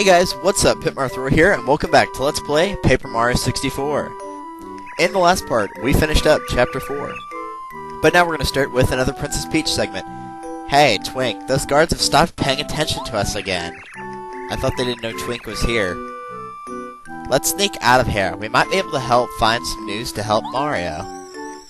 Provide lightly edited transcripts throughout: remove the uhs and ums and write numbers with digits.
Hey guys, what's up? Pitmarthrower here, and welcome back to Let's Play Paper Mario 64. In the last part, we finished up Chapter 4. But now we're going to start with another Princess Peach segment. Hey, Twink, those guards have stopped paying attention to us again. I thought they didn't know Twink was here. Let's sneak out of here. We might be able to help find some news to help Mario.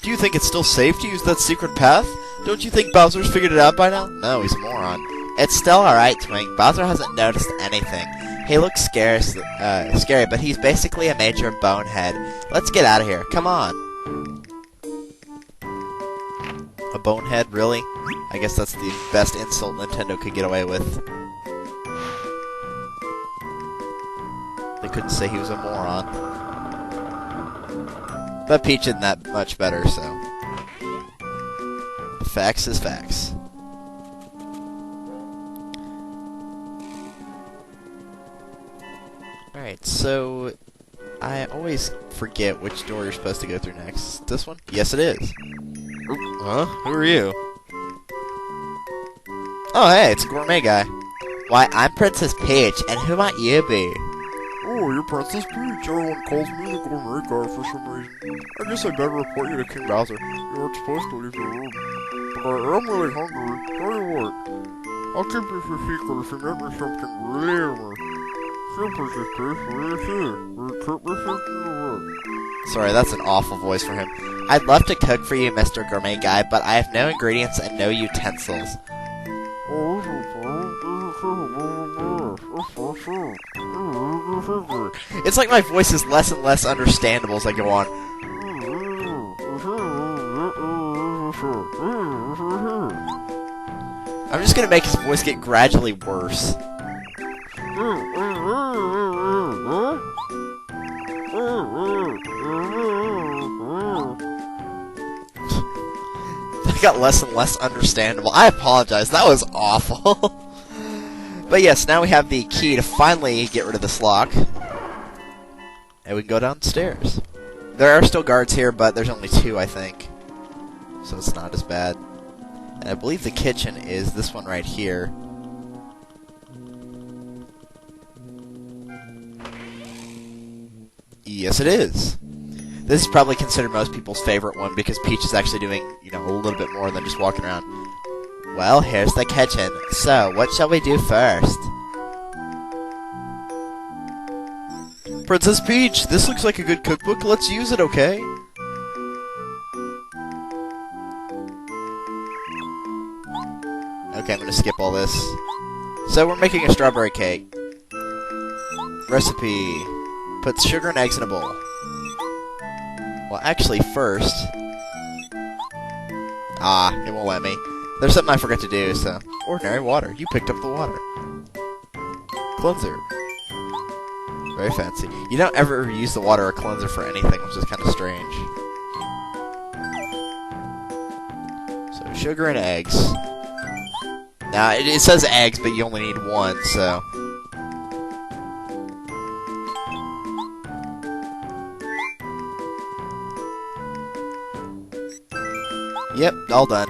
Do you think it's still safe to use that secret path? Don't you think Bowser's figured it out by now? No, he's a moron. It's still alright, Twink. Bowser hasn't noticed anything. He looks scary, but he's basically a major bonehead. Let's get out of here. Come on. A bonehead, really? I guess that's the best insult Nintendo could get away with. They couldn't say he was a moron. But Peach isn't that much better, so... Facts is facts. Alright, so... I always forget which door you're supposed to go through next. This one? Yes, it is. Huh? Who are you? Oh, hey, it's Gormet Guy. Why, I'm Princess Peach, and who might you be? Oh, you're Princess Peach. Everyone calls me the Gormet Guy for some reason. I guess I better report you to King Bowser. You aren't supposed to leave the room. But I am really hungry. Tell you what, I'll keep this a secret if you make me something really yummy. Sure, Princess Peach, what do you see? Will you cook me something or what? Sorry, that's an awful voice for him. I'd love to cook for you, Mr. Gourmet Guy, but I have no ingredients and no utensils. It's like my voice is less and less understandable as I go on. I'm just gonna make his voice get gradually worse. That got less and less understandable. I apologize, that was awful. But yes, now we have the key to finally get rid of this lock. And we can go downstairs. There are still guards here, but there's only 2, I think. So it's not as bad. And I believe the kitchen is this one right here. Yes, it is. This is probably considered most people's favorite one because Peach is actually doing, you know, a little bit more than just walking around. Well, here's the kitchen. So, what shall we do first? Princess Peach, this looks like a good cookbook. Let's use it, okay? Okay, I'm gonna skip all this. So, we're making a strawberry cake. Recipe. Put sugar and eggs in a bowl. Well, actually, first... it won't let me. There's something I forgot to do, so... Ordinary water. You picked up the water. Cleanser. Very fancy. You don't ever use the water or cleanser for anything, which is kind of strange. So, sugar and eggs. Now, it says eggs, but you only need 1, so... Yep, all done.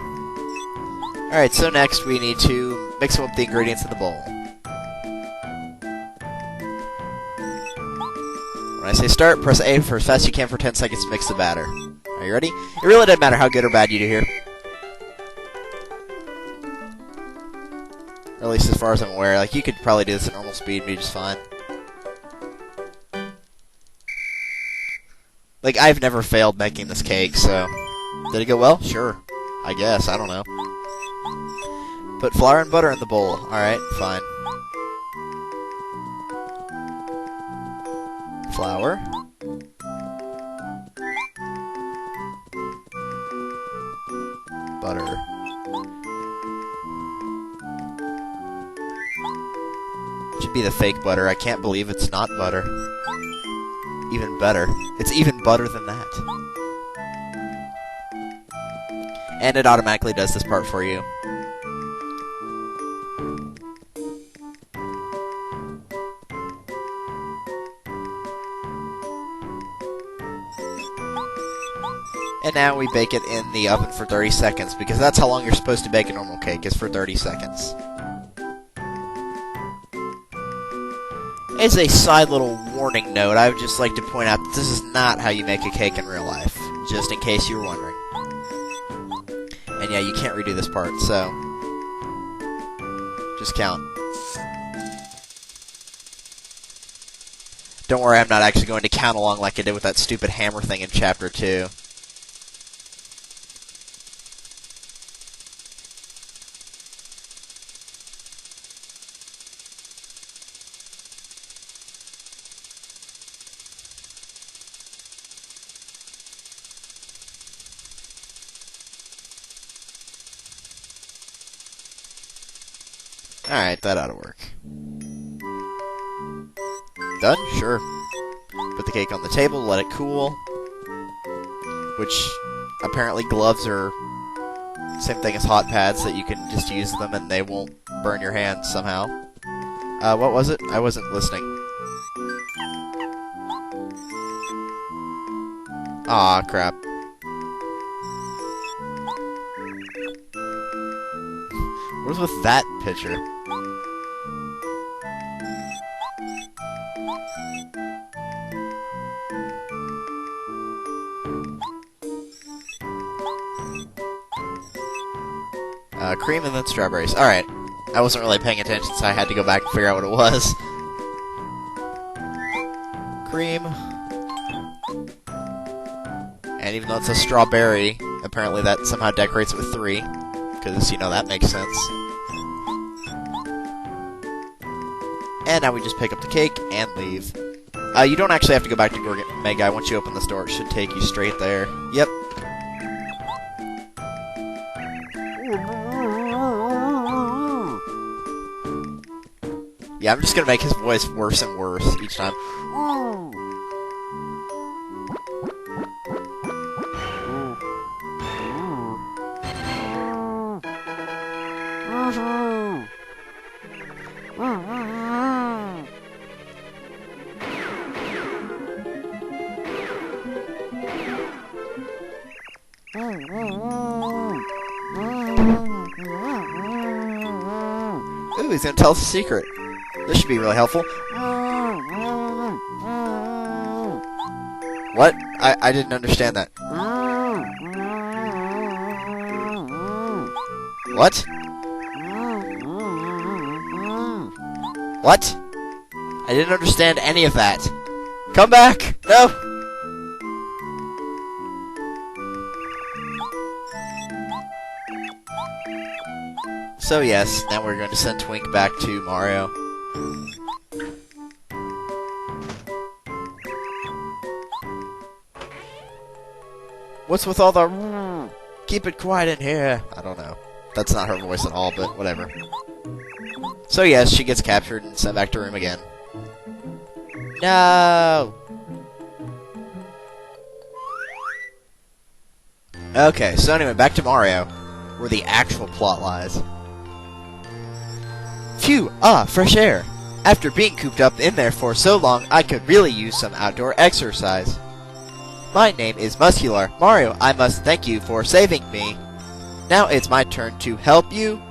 Alright, so next we need to mix up the ingredients in the bowl. When I say start, press A for as fast as you can for 10 seconds to mix the batter. Are you ready? It really doesn't matter how good or bad you do here. Or at least as far as I'm aware. Like, you could probably do this at normal speed and be just fine. Like, I've never failed making this cake, so... Did it go well? Sure. I guess. I don't know. Put flour and butter in the bowl. Alright, fine. Flour. Butter. Should be the fake butter. I can't believe it's not butter. Even better. It's even better than that. And it automatically does this part for you. And now we bake it in the oven for 30 seconds, because that's how long you're supposed to bake a normal cake, is for 30 seconds. As a side little warning note, I would just like to point out that this is not how you make a cake in real life, just in case you were wondering. And yeah, you can't redo this part, so just count. Don't worry, I'm not actually going to count along like I did with that stupid hammer thing in Chapter 2. Alright, that ought to work. Done? Sure. Put the cake on the table, let it cool. Which, apparently gloves are same thing as hot pads, that you can just use them and they won't burn your hands somehow. What was it? I wasn't listening. Aw, crap. What is with that picture? Cream and then strawberries. Alright. I wasn't really paying attention, so I had to go back and figure out what it was. Cream. And even though it's a strawberry, apparently that somehow decorates it with 3. Because, you know, that makes sense. And now we just pick up the cake and leave. You don't actually have to go back to Gormet Guy. Once you open this door, it should take you straight there. Yep. Yeah, I'm just gonna make his voice worse and worse each time. Ooh, he's gonna tell us a secret. This should be really helpful. What? I didn't understand that. What? What? I didn't understand any of that. Come back! No! So yes, now we're going to send Twink back to Mario. What's with all the... Keep it quiet in here. I don't know. That's not her voice at all, but whatever. So yes, she gets captured and sent back to room again. No! Okay, so anyway, back to Mario, where the actual plot lies. Phew! Ah, fresh air! After being cooped up in there for so long, I could really use some outdoor exercise. My name is Muscular. Mario, I must thank you for saving me. Now it's my turn to help you.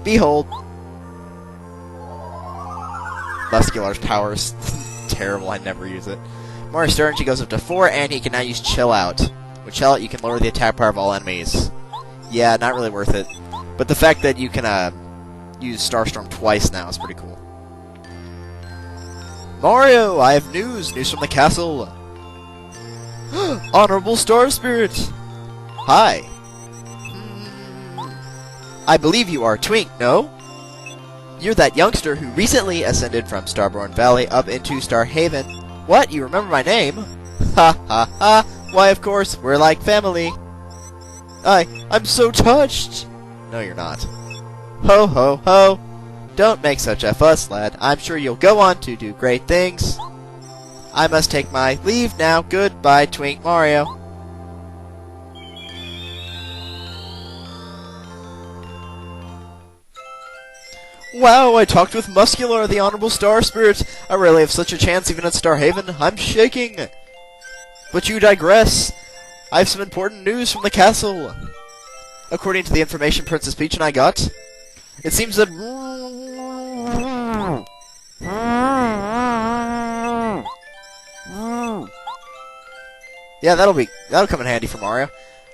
Behold. Muscular's power is terrible, I never use it. Mario's turn, she goes up to 4, and he can now use Chill Out. With Chill Out, you can lower the attack power of all enemies. Yeah, not really worth it. But the fact that you can use Starstorm twice now is pretty cool. Mario, I have news! News from the castle! Honorable Star Spirit! Hi. I believe you are Twink, no? You're that youngster who recently ascended from Starborn Valley up into Star Haven. What? You remember my name? Ha ha ha! Why, of course, we're like family. I'm so touched! No, you're not. Ho ho ho! Don't make such a fuss, lad. I'm sure you'll go on to do great things. I must take my leave now. Goodbye, Twink Mario. Wow, I talked with Muscular, the Honorable Star Spirit. I really have such a chance even at Star Haven. I'm shaking. But you digress. I have some important news from the castle. According to the information Princess Peach and I got, it seems that... Yeah, that'll come in handy for Mario.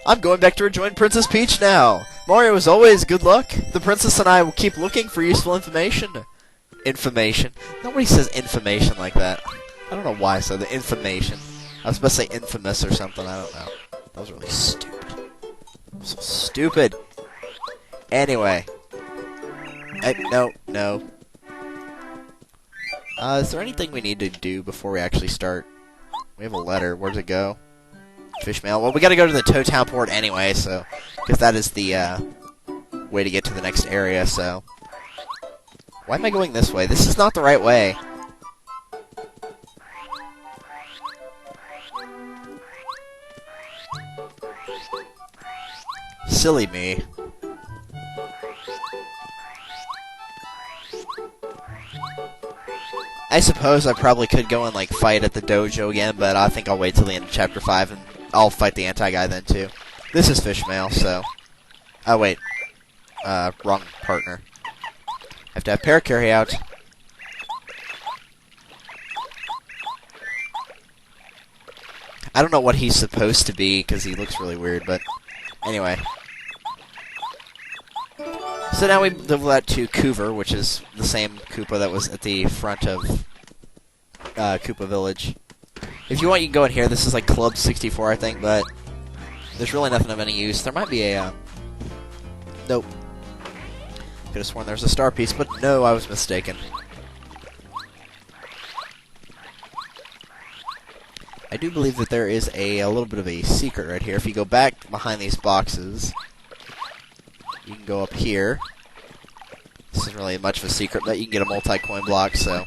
I'm going back to rejoin Princess Peach now. Mario, as always, good luck. The princess and I will keep looking for useful information. Information? Nobody says information like that. I don't know why I said the information. I was supposed to say infamous or something. I don't know. That was really stupid. So stupid. Anyway. No. Is there anything we need to do before we actually start? We have a letter. Where's it go? Fish mail. Well, we gotta go to the Toad Town port anyway, so... Because that is the, way to get to the next area, so... Why am I going this way? This is not the right way. Silly me. I suppose I probably could go and, like, fight at the dojo again, but I think I'll wait till the end of Chapter 5, and I'll fight the anti-guy then, too. This is fish mail, so... Oh, wait. Wrong partner. I have to have Paracarry out. I don't know what he's supposed to be, because he looks really weird, but... Anyway. So now we level that to Koover, which is the same Koopa that was at the front of Koopa Village. If you want, you can go in here. This is like Club 64, I think, but there's really nothing of any use. There might be a... Nope. Could have sworn there's a star piece, but no, I was mistaken. I do believe that there is a little bit of a secret right here. If you go back behind these boxes, you can go up here. This isn't really much of a secret, but you can get a multi-coin block, so...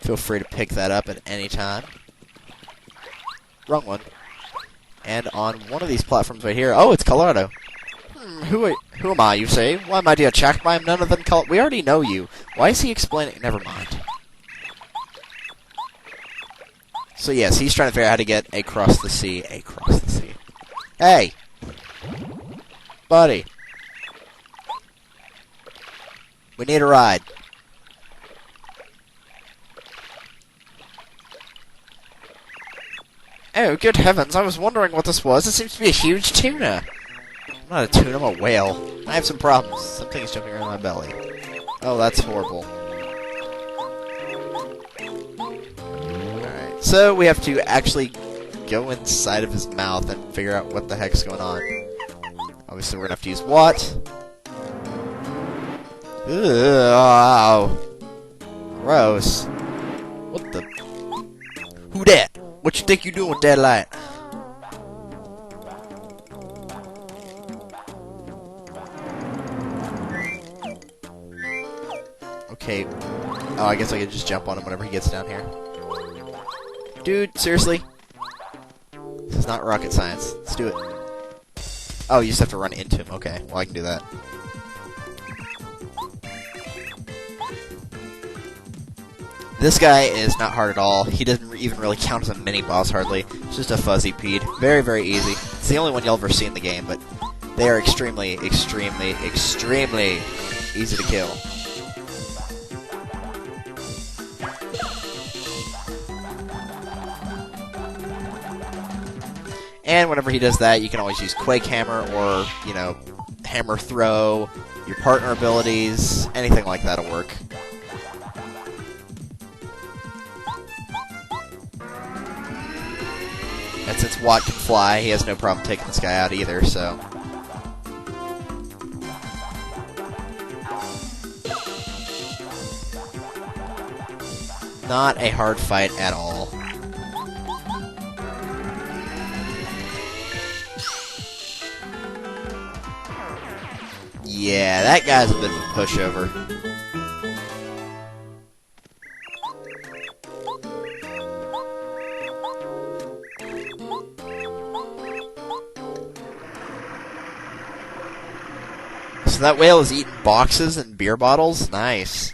Feel free to pick that up at any time. Wrong one. And on one of these platforms right here... Oh, it's Colorado. Who am I, you say? Why, my dear Chuck, I am none of them We already know you. Why is he explaining... Never mind. So yes, he's trying to figure out how to get across the sea. Across the sea. Hey! Buddy. We need a ride. Oh, good heavens, I was wondering what this was. It seems to be a huge tuna. I'm not a tuna, I'm a whale. I have some problems. Something's jumping around my belly. Oh, that's horrible. Alright, so we have to actually go inside of his mouth and figure out what the heck's going on. Obviously, we're gonna have to use what? Ugh, gross. What the? Who dat? What you think you doing with that light? Okay. Oh, I guess I could just jump on him whenever he gets down here. Dude, seriously? This is not rocket science. Let's do it. Oh, you just have to run into him. Okay, well, I can do that. This guy is not hard at all. He doesn't even really count as a mini-boss, hardly. It's just a fuzzy peed. Very, very easy. It's the only one you'll ever see in the game, but they are extremely, extremely, extremely easy to kill. And whenever he does that, you can always use Quake Hammer or, you know, Hammer Throw, your partner abilities, anything like that will work. And since Watt can fly, he has no problem taking this guy out either, so... Not a hard fight at all. Yeah, that guy's a bit of a pushover. So that whale is eating boxes and beer bottles? Nice.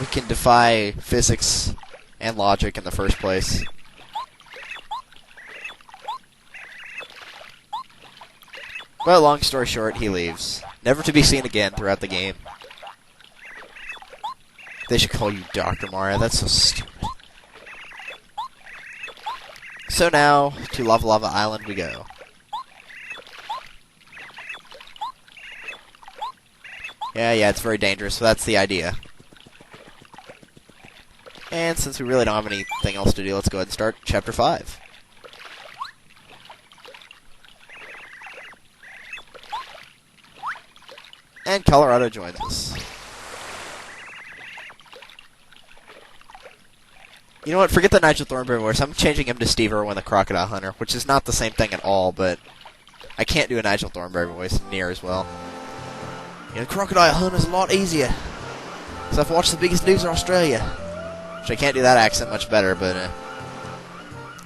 We can defy physics and logic in the first place. But long story short, he leaves. Never to be seen again throughout the game. They should call you Dr. Mario. That's so stupid. So now, to Lava Lava Island we go. Yeah, it's very dangerous, so that's the idea. And since we really don't have anything else to do, let's go ahead and start Chapter 5. And Colorado joins us. You know what? Forget the Nigel Thornberry voice. I'm changing him to Steve Irwin, the Crocodile Hunter, which is not the same thing at all, but I can't do a Nigel Thornberry voice near as well. You know, Crocodile Hunter is a lot easier. Because I've watched The Biggest News in Australia. Which I can't do that accent much better, but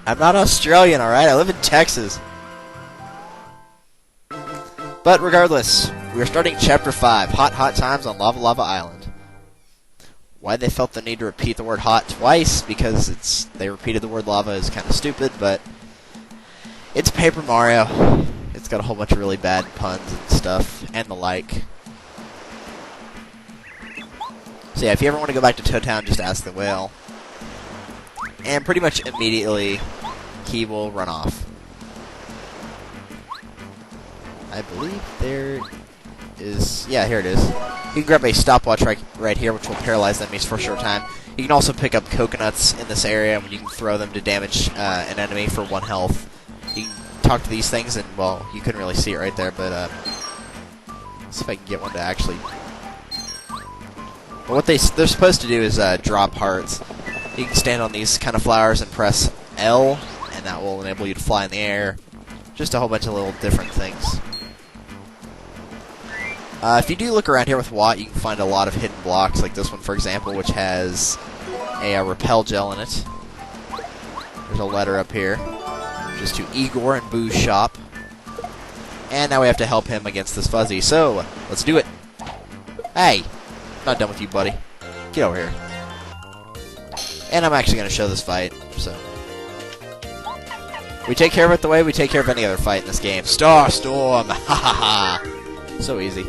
I'm not Australian, alright? I live in Texas. But regardless, we are starting Chapter 5, Hot Times on Lava Lava Island. Why they felt the need to repeat the word hot twice, because they repeated the word lava is kind of stupid, but it's Paper Mario. It's got a whole bunch of really bad puns and stuff, and the like. So yeah, if you ever want to go back to Toad Town, just ask the whale. And pretty much immediately, he will run off. I believe there is... Yeah, here it is. You can grab a stopwatch right here, which will paralyze enemies for a short time. You can also pick up coconuts in this area, and you can throw them to damage an enemy for 1 health. You can talk to these things, and, well, you couldn't really see it right there, but, let's see if I can get one to actually... But what they're supposed to do is drop hearts. You can stand on these kind of flowers and press L, and that will enable you to fly in the air. Just a whole bunch of little different things. If you do look around here with Watt, you can find a lot of hidden blocks, like this one, for example, which has a repel gel in it. There's a letter up here, just to Igor and Boo's shop. And now we have to help him against this Fuzzy, so let's do it. Hey! Not done with you, buddy. Get over here. And I'm actually going to show this fight, so... We take care of it the way we take care of any other fight in this game. Star Storm! Ha ha ha! So easy.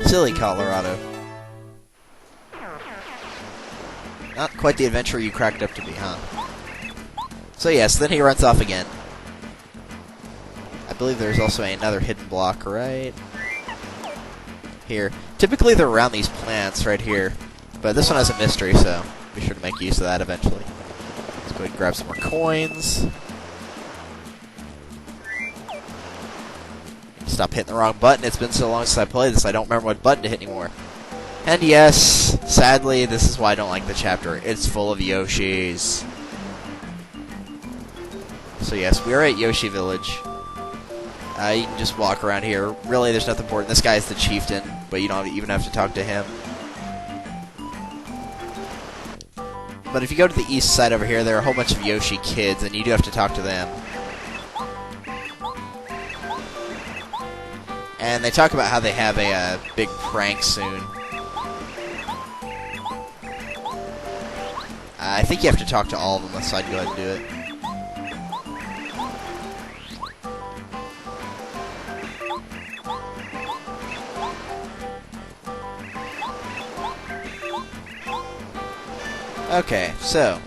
Silly Colorado. Not quite the adventure you cracked up to be, huh? So yes, then he runs off again. I believe there's also another hidden block right here. Typically they're around these plants right here, but this one has a mystery, so be sure to make use of that eventually. Let's go ahead and grab some more coins. Stop hitting the wrong button. It's been so long since I played this, I don't remember what button to hit anymore. And yes, sadly, this is why I don't like the chapter. It's full of Yoshis. So yes, we are at Yoshi Village. You can just walk around here. Really, there's nothing important. This guy is the chieftain, but you don't even have to talk to him. But if you go to the east side over here, there are a whole bunch of Yoshi kids, and you do have to talk to them. And they talk about how they have a big prank soon. I think you have to talk to all of them, so I'd go ahead and do it. Okay, so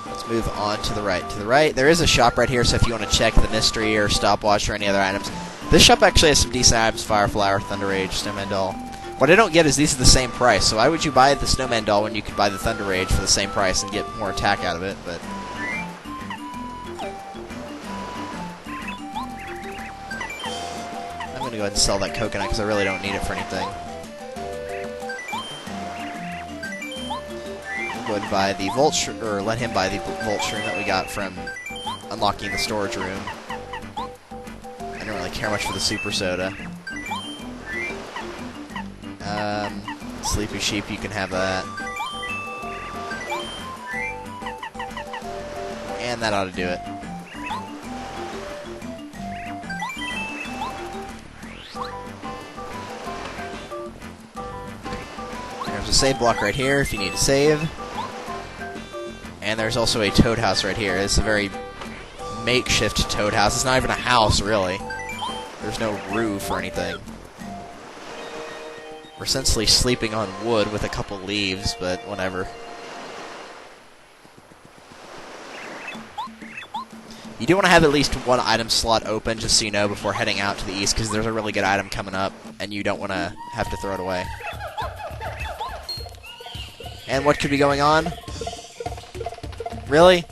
let's move on to the right. To the right, there is a shop right here, so if you want to check the mystery or stopwatch or any other items. This shop actually has some decent items: Fire Flower, Thunder Rage, Snowman Doll. What I don't get is these are the same price, so why would you buy the Snowman Doll when you could buy the Thunder Rage for the same price and get more attack out of it? But I'm going to go ahead and sell that coconut because I really don't need it for anything. Go ahead and buy the Volt or let him buy the Volt Shroom that we got from unlocking the storage room. I don't really care much for the Super Soda. Sleepy Sheep, you can have that. And that ought to do it. There's a save block right here if you need to save. And there's also a Toad House right here. It's a very makeshift toad house. It's not even a house, really. There's no roof or anything. We're essentially sleeping on wood with a couple leaves, but whatever. You do want to have at least one item slot open, just so you know, before heading out to the east, because there's a really good item coming up, and you don't want to have to throw it away. And what could be going on? Really?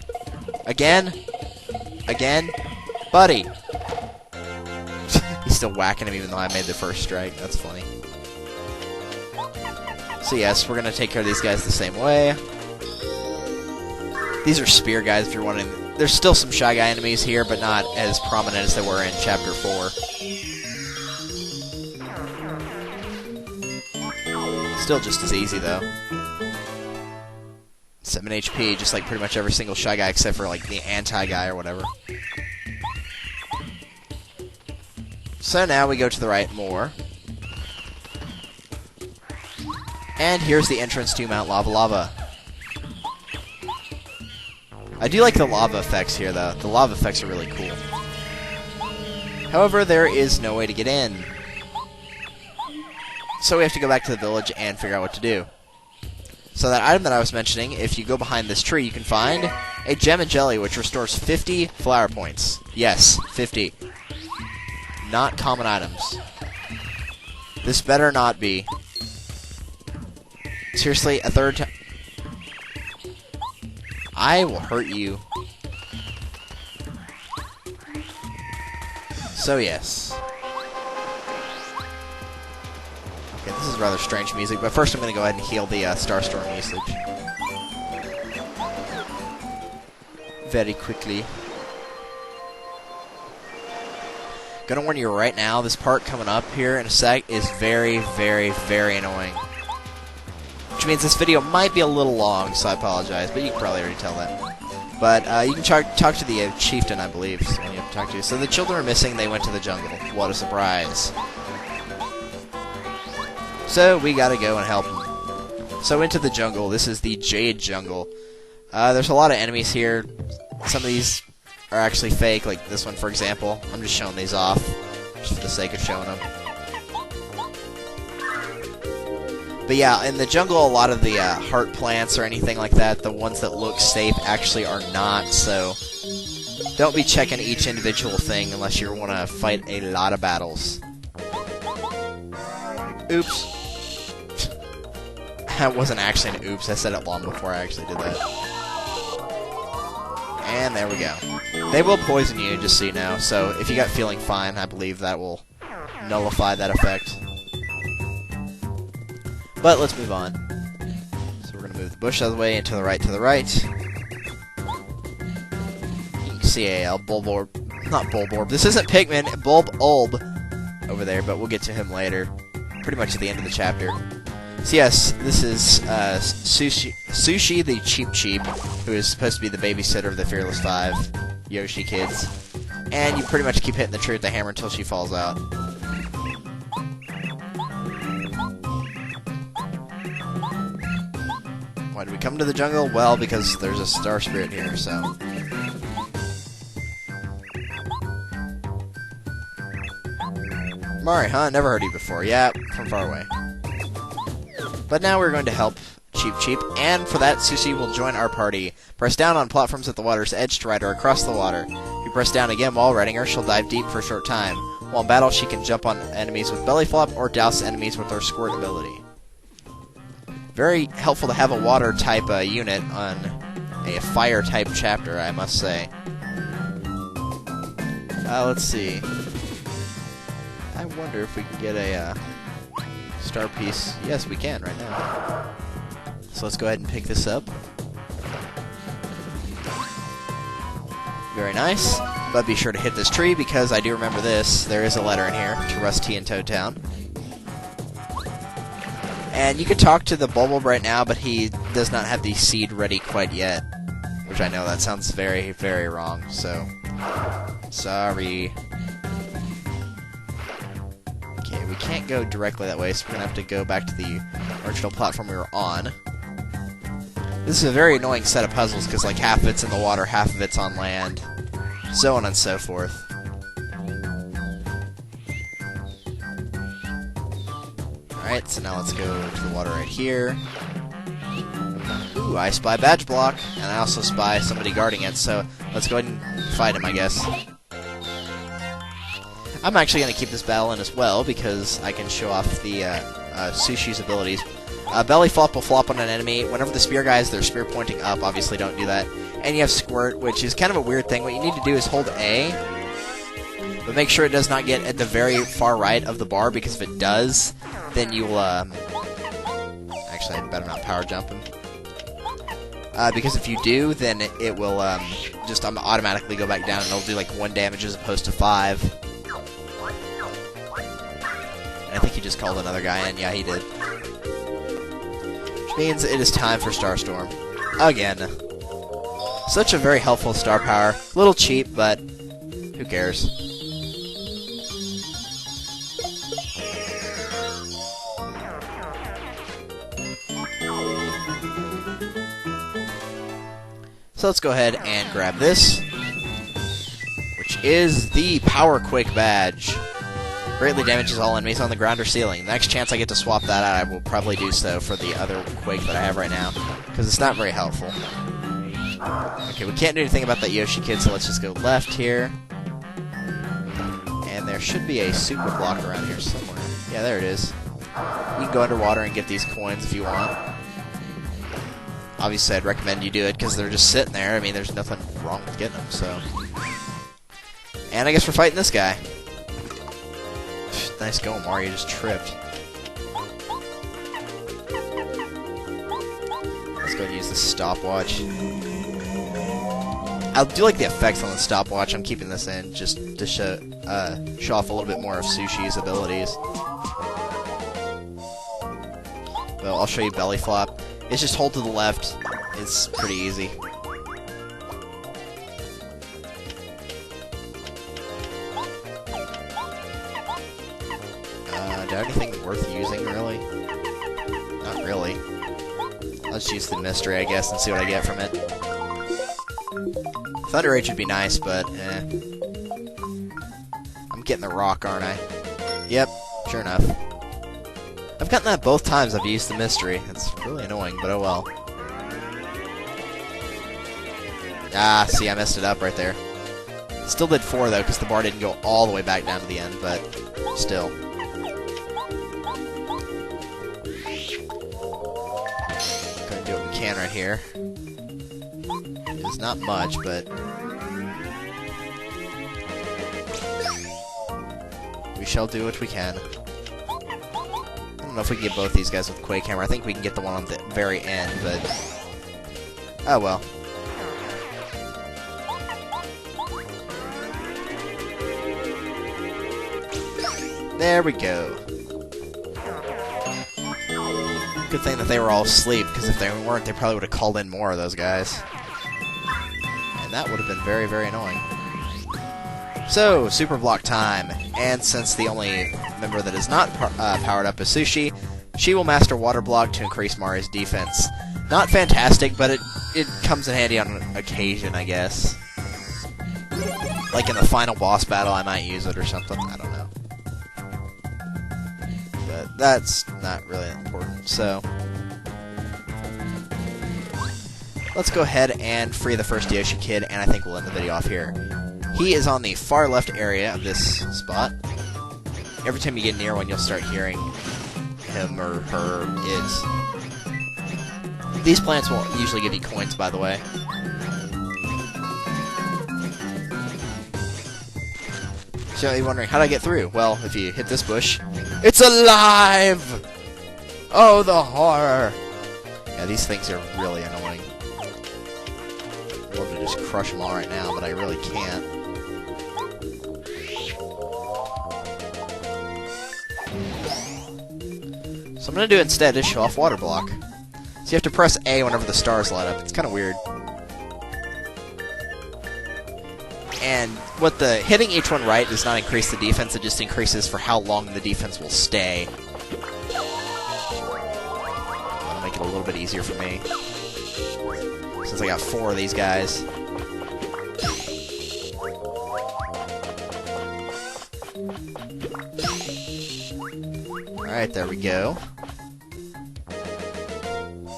Again? Again? Buddy! He's still whacking him even though I made the first strike. That's funny. So yes, we're going to take care of these guys the same way. These are spear guys if you're wondering. There's still some Shy Guy enemies here, but not as prominent as they were in Chapter 4. Still just as easy, though. 7 HP, just like pretty much every single Shy Guy except for like the anti-guy or whatever. So now we go to the right more. And here's the entrance to Mount Lava Lava. I do like the lava effects here, though. The lava effects are really cool. However, there is no way to get in. So we have to go back to the village and figure out what to do. So that item that I was mentioning, if you go behind this tree, you can find a gem and jelly, which restores 50 flower points. Yes, 50. Not common items. This better not be. Seriously, a third time. I will hurt you. So yes. Okay, this is rather strange music, but first I'm going to go ahead and heal the Starstorm usage. Very quickly. Gonna warn you right now, this part coming up here in a sec is very, very, very annoying. Which means this video might be a little long, so I apologize, but you can probably already tell that. But you can talk to the chieftain, I believe, is the one you have to talk to. So the children are missing, they went to the jungle. What a surprise. So we gotta go and help them. So into the jungle, this is the Jade Jungle. There's a lot of enemies here. Some of these are actually fake, like this one for example. I'm just showing these off, just for the sake of showing them. But yeah, in the jungle, a lot of the heart plants or anything like that, the ones that look safe actually are not, so don't be checking each individual thing unless you want to fight a lot of battles. Oops. That wasn't actually an oops, I said it long before I actually did that. And there we go. They will poison you, just so you know, so if you got feeling fine, I believe that will nullify that effect. But let's move on. So we're going to move the bush out of the way and to the right, to the right. You can see a Bulborb, not Bulborb, this isn't Pikmin, Bulb over there, but we'll get to him later. Pretty much at the end of the chapter. So yes, this is Sushi the Cheep Cheep, who is supposed to be the babysitter of the Fearless Five Yoshi kids. And you pretty much keep hitting the tree with the hammer until she falls out. Why did we come to the jungle? Well, because there's a star spirit here, so. Mari, huh? Never heard of you before. Yeah, from far away. But now we're going to help Cheep Cheep, and for that, Sushi will join our party. Press down on platforms at the water's edge to ride her across the water. If you press down again while riding her, she'll dive deep for a short time. While in battle, she can jump on enemies with belly flop or douse enemies with her squirt ability. Very helpful to have a water type unit on a fire type chapter, I must say. Let's see. I wonder if we can get a star piece. Yes, we can right now. So let's go ahead and pick this up. Very nice. But be sure to hit this tree because I do remember this. There is a letter in here to Rusty in Toad Town. And you can talk to the Bulborb right now, but he does not have the seed ready quite yet. Which I know that sounds very, very wrong, so. Sorry. Okay, we can't go directly that way, so we're gonna have to go back to the original platform we were on. This is a very annoying set of puzzles, because like half of it's in the water, half of it's on land. So on and so forth. Alright, so now let's go to the water right here. Ooh, I spy badge block, and I also spy somebody guarding it, so let's go ahead and fight him, I guess. I'm actually going to keep this battle in as well, because I can show off the Sushi's abilities. Belly flop will flop on an enemy. Whenever the spear guy has their spear pointing up, obviously don't do that. And you have Squirt, which is kind of a weird thing. What you need to do is hold A, but make sure it does not get at the very far right of the bar, because if it does, then you will, actually, I better not power jump him. Because if you do, then it will, just automatically go back down, and it'll do, like, 1 damage as opposed to 5. And I think he just called another guy in. Yeah, he did. Which means it is time for Starstorm. Again. Such a very helpful star power. A little cheap, but who cares? So let's go ahead and grab this, which is the Power Quake badge. Greatly damages all enemies on the ground or ceiling. The next chance I get to swap that out, I will probably do so for the other Quake that I have right now, because it's not very helpful. Okay, we can't do anything about that Yoshi kid, so let's just go left here. And there should be a super block around here somewhere. Yeah, there it is. You can go underwater and get these coins if you want. Obviously, I'd recommend you do it, because they're just sitting there. I mean, there's nothing wrong with getting them, so... And I guess we're fighting this guy. Nice going, Mario just tripped. Let's go ahead and use the stopwatch. I do like the effects on the stopwatch. I'm keeping this in just to show off a little bit more of Sushi's abilities. Well, I'll show you belly flop. It's just hold to the left. It's pretty easy. Do I have anything worth using, really? Not really. Let's use the mystery, I guess, and see what I get from it. Thunder Rage would be nice, but I'm getting the rock, aren't I? Yep, sure enough. I've gotten that both times I've used the mystery. It's really annoying, but oh well. Ah, see, I messed it up right there. Still did 4, though, because the bar didn't go all the way back down to the end, but still. Go ahead and do what we can right here. It's not much, but... we shall do what we can. I don't know if we can get both these guys with Quake Hammer. I think we can get the one on the very end, but... oh well. There we go. Good thing that they were all asleep, because if they weren't, they probably would have called in more of those guys. And that would have been very, very annoying. So, super block time. And since the only member that is not powered up is Sushi, she will master water block to increase Mario's defense. Not fantastic, but it comes in handy on occasion, I guess. Like in the final boss battle, I might use it or something. I don't know. But that's not really important, so... let's go ahead and free the first Yoshi kid, and I think we'll end the video off here. He is on the far left area of this spot. Every time you get near one, you'll start hearing him or her, it. These plants won't usually give you coins, by the way. So you're wondering, how do I get through? Well, if you hit this bush, it's alive! Oh, the horror! Yeah, these things are really annoying. I'd love to just crush them all right now, but I really can't. So I'm going to do instead is show off water block. So you have to press A whenever the stars light up. It's kind of weird. And what the hitting each one right does not increase the defense, it just increases for how long the defense will stay. That'll make it a little bit easier for me. Since I got 4 of these guys. Alright, there we go.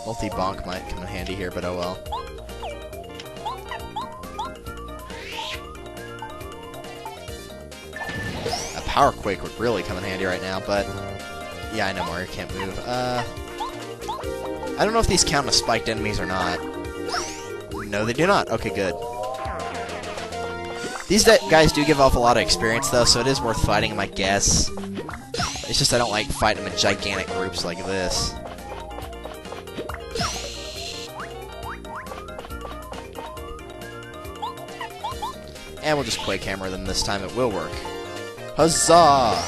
Multi-bonk might come in handy here, but oh well. A Power Quake would really come in handy right now, but... Yeah, I know Mario can't move. I don't know if these count as spiked enemies or not. No, they do not. Okay, good. These guys do give off a lot of experience, though, so it is worth fighting them, I guess. It's just I don't like fighting them in gigantic groups like this. And we'll just Quake Hammer them this time. It will work. Huzzah!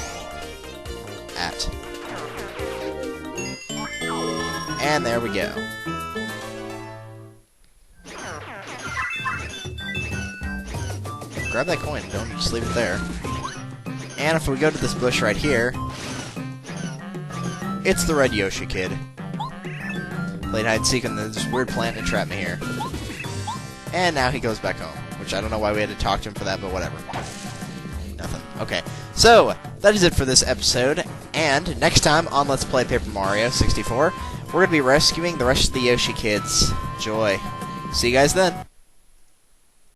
At. And there we go. Grab that coin. Don't just leave it there. And if we go to this bush right here, it's the red Yoshi kid. Played hide and seek on this weird plant and trapped me here. And now he goes back home, which I don't know why we had to talk to him for that, but whatever. Nothing. Okay. So, that is it for this episode. And next time on Let's Play Paper Mario 64, we're going to be rescuing the rest of the Yoshi kids. Joy. See you guys then.